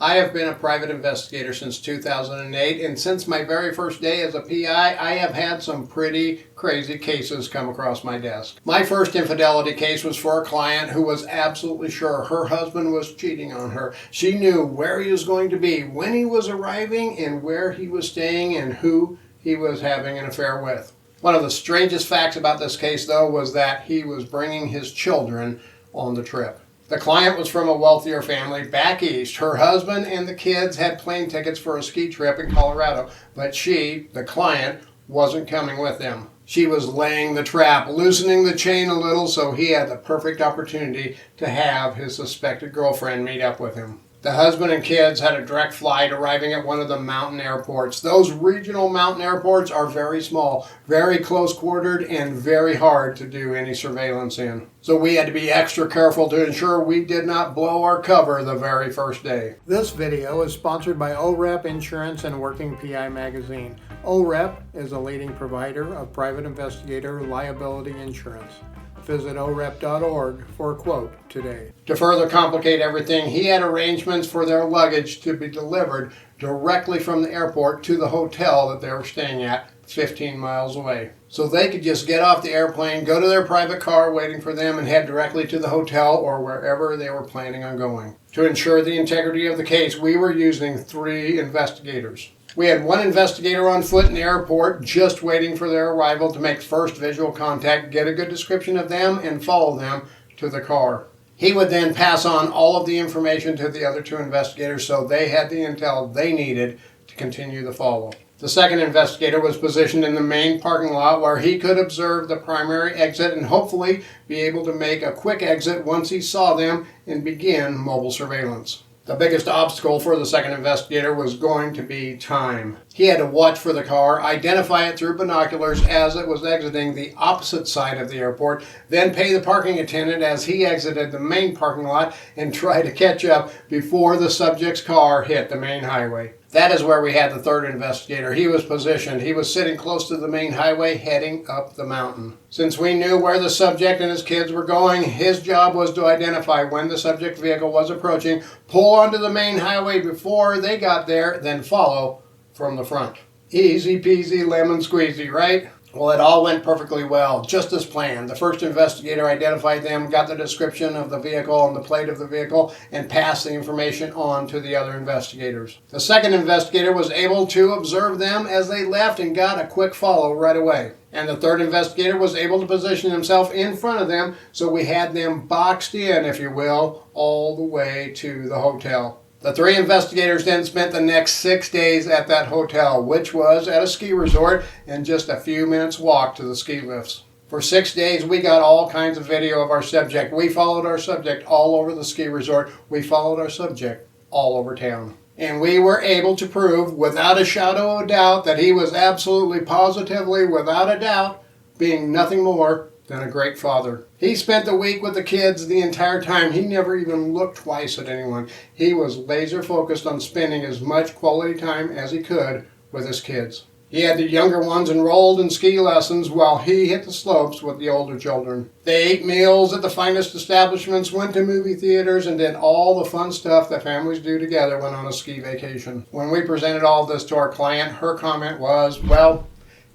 I have been a private investigator since 2008, and since my very first day as a PI, I have had some pretty crazy cases come across my desk. My first infidelity case was for a client who was absolutely sure her husband was cheating on her. She knew where he was going to be, when he was arriving, and where he was staying, and who he was having an affair with. One of the strangest facts about this case, though, was that he was bringing his children on the trip. The client was from a wealthier family back east. Her husband and the kids had plane tickets for a ski trip in Colorado, but she, the client, wasn't coming with them. She was laying the trap, loosening the chain a little, so he had the perfect opportunity to have his suspected girlfriend meet up with him. The husband and kids had a direct flight arriving at one of the mountain airports. Those regional mountain airports are very small, very close quartered, and very hard to do any surveillance in. So we had to be extra careful to ensure we did not blow our cover the very first day. This video is sponsored by OREP Insurance and Working PI Magazine. OREP is a leading provider of private investigator liability insurance. Visit orep.org for a quote today. To further complicate everything, he had arrangements for their luggage to be delivered directly from the airport to the hotel that they were staying at 15 miles away. So they could just get off the airplane, go to their private car waiting for them, and head directly to the hotel or wherever they were planning on going. To ensure the integrity of the case, we were using 3 investigators. We had 1 investigator on foot in the airport just waiting for their arrival to make first visual contact, get a good description of them, and follow them to the car. He would then pass on all of the information to the other 2 investigators so they had the intel they needed to continue the follow. The second investigator was positioned in the main parking lot where he could observe the primary exit and hopefully be able to make a quick exit once he saw them and begin mobile surveillance. The biggest obstacle for the second investigator was going to be time. He had to watch for the car, identify it through binoculars as it was exiting the opposite side of the airport, then pay the parking attendant as he exited the main parking lot and try to catch up before the subject's car hit the main highway. That is where we had the third investigator. He was positioned. He was sitting close to the main highway heading up the mountain. Since we knew where the subject and his kids were going, his job was to identify when the subject vehicle was approaching, pull onto the main highway before they got there, then follow from the front. Easy peasy lemon squeezy, right? Well, it all went perfectly well, just as planned. The first investigator identified them, got the description of the vehicle and the plate of the vehicle, and passed the information on to the other investigators. The second investigator was able to observe them as they left and got a quick follow right away. And the third investigator was able to position himself in front of them, so we had them boxed in, if you will, all the way to the hotel. The 3 investigators then spent the next 6 days at that hotel, which was at a ski resort and just a few minutes walk to the ski lifts. For 6 days, we got all kinds of video of our subject. We followed our subject all over the ski resort. We followed our subject all over town. And we were able to prove, without a shadow of a doubt, that he was absolutely, positively, without a doubt, being nothing more than a great father. He spent the week with the kids the entire time. He never even looked twice at anyone. He was laser focused on spending as much quality time as he could with his kids. He had the younger ones enrolled in ski lessons while he hit the slopes with the older children. They ate meals at the finest establishments, went to movie theaters, and did all the fun stuff that families do together when on a ski vacation. When we presented all this to our client, her comment was, well,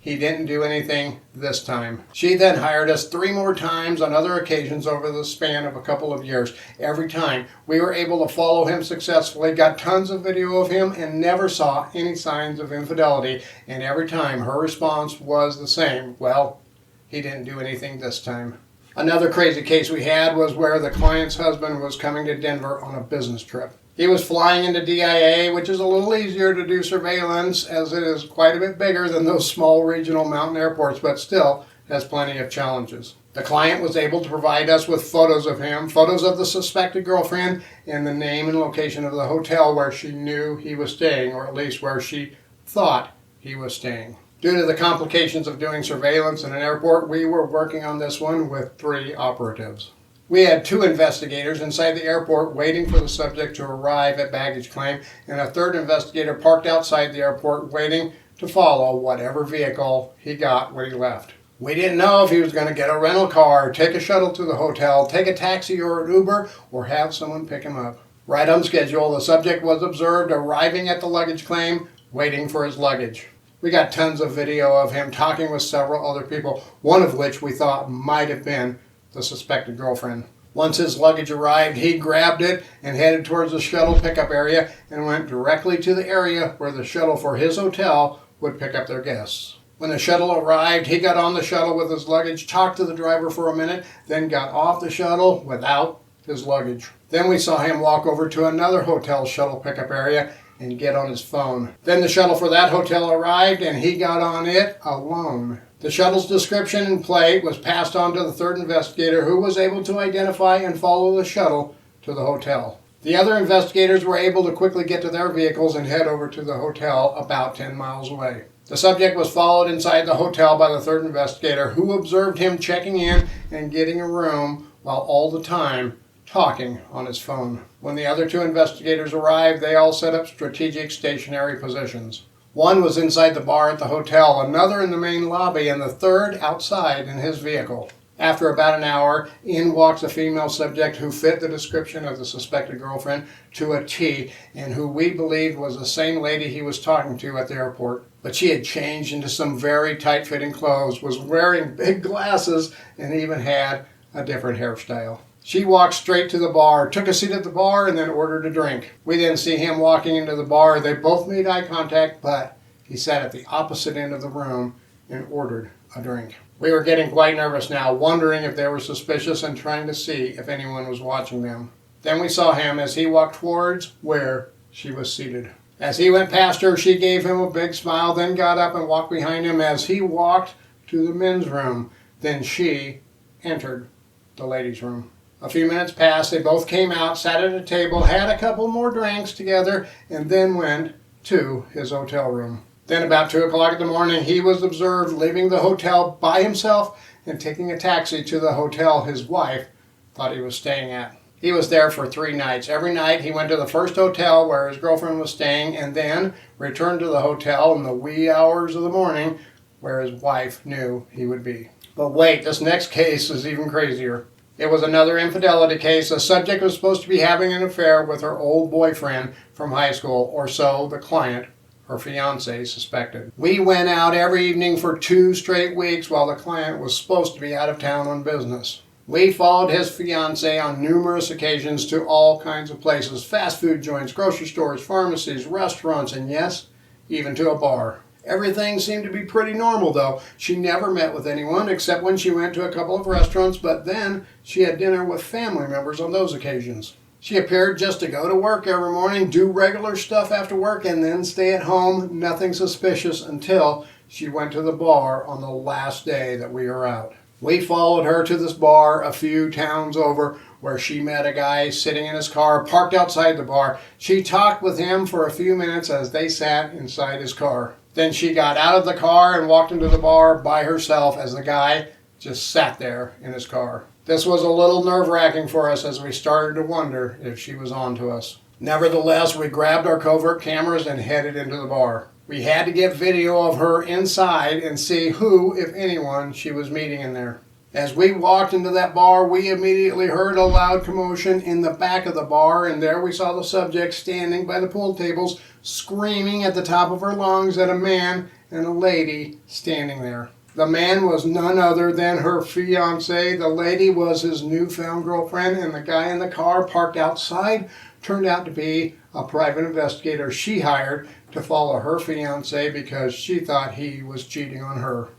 he didn't do anything this time. She then hired us 3 more times on other occasions over the span of a couple of years. Every time we were able to follow him successfully, got tons of video of him, and never saw any signs of infidelity. And every time her response was the same. Well, he didn't do anything this time. Another crazy case we had was where the client's husband was coming to Denver on a business trip. He was flying into DIA, which is a little easier to do surveillance as it is quite a bit bigger than those small regional mountain airports, but still has plenty of challenges. The client was able to provide us with photos of him, photos of the suspected girlfriend, and the name and location of the hotel where she knew he was staying, or at least where she thought he was staying. Due to the complications of doing surveillance in an airport, we were working on this one with 3 operatives. We had 2 investigators inside the airport waiting for the subject to arrive at baggage claim, and a third investigator parked outside the airport waiting to follow whatever vehicle he got when he left. We didn't know if he was going to get a rental car, take a shuttle to the hotel, take a taxi or an Uber, or have someone pick him up. Right on schedule, the subject was observed arriving at the luggage claim, waiting for his luggage. We got tons of video of him talking with several other people, one of which we thought might have been the suspected girlfriend. Once his luggage arrived, he grabbed it and headed towards the shuttle pickup area and went directly to the area where the shuttle for his hotel would pick up their guests. When the shuttle arrived, he got on the shuttle with his luggage, talked to the driver for a minute, then got off the shuttle without his luggage. Then we saw him walk over to another hotel shuttle pickup area and get on his phone. Then the shuttle for that hotel arrived and he got on it alone. The shuttle's description and plate was passed on to the third investigator, who was able to identify and follow the shuttle to the hotel. The other investigators were able to quickly get to their vehicles and head over to the hotel about 10 miles away. The subject was followed inside the hotel by the third investigator, who observed him checking in and getting a room while all the time talking on his phone. When the other two investigators arrived, they all set up strategic stationary positions. One was inside the bar at the hotel, another in the main lobby, and the third outside in his vehicle. After about an hour, in walks a female subject who fit the description of the suspected girlfriend to a T, and who we believed was the same lady he was talking to at the airport. But she had changed into some very tight-fitting clothes, was wearing big glasses, and even had a different hairstyle. She walked straight to the bar, took a seat at the bar, and then ordered a drink. We then see him walking into the bar. They both made eye contact, but he sat at the opposite end of the room and ordered a drink. We were getting quite nervous now, wondering if they were suspicious and trying to see if anyone was watching them. Then we saw him as he walked towards where she was seated. As he went past her, she gave him a big smile, then got up and walked behind him as he walked to the men's room. Then she entered the ladies' room. A few minutes passed, they both came out, sat at a table, had a couple more drinks together, and then went to his hotel room. Then about 2 o'clock in the morning, he was observed leaving the hotel by himself and taking a taxi to the hotel his wife thought he was staying at. He was there for 3 nights. Every night he went to the first hotel where his girlfriend was staying and then returned to the hotel in the wee hours of the morning where his wife knew he would be. But wait, this next case is even crazier. It was another infidelity case. The subject was supposed to be having an affair with her old boyfriend from high school, or so the client, her fiancé, suspected. We went out every evening for 2 straight weeks while the client was supposed to be out of town on business. We followed his fiancé on numerous occasions to all kinds of places, fast food joints, grocery stores, pharmacies, restaurants, and yes, even to a bar. Everything seemed to be pretty normal, though. She never met with anyone except when she went to a couple of restaurants, but then she had dinner with family members on those occasions. She appeared just to go to work every morning, do regular stuff after work, and then stay at home, nothing suspicious, until she went to the bar on the last day that we were out. We followed her to this bar a few towns over where she met a guy sitting in his car, parked outside the bar. She talked with him for a few minutes as they sat inside his car. Then she got out of the car and walked into the bar by herself as the guy just sat there in his car. This was a little nerve-wracking for us as we started to wonder if she was on to us. Nevertheless, we grabbed our covert cameras and headed into the bar. We had to get video of her inside and see who, if anyone, she was meeting in there. As we walked into that bar, we immediately heard a loud commotion in the back of the bar, and there we saw the subject standing by the pool tables, screaming at the top of her lungs at a man and a lady standing there. The man was none other than her fiancé. The lady was his newfound girlfriend, and the guy in the car parked outside turned out to be a private investigator she hired to follow her fiancé because she thought he was cheating on her.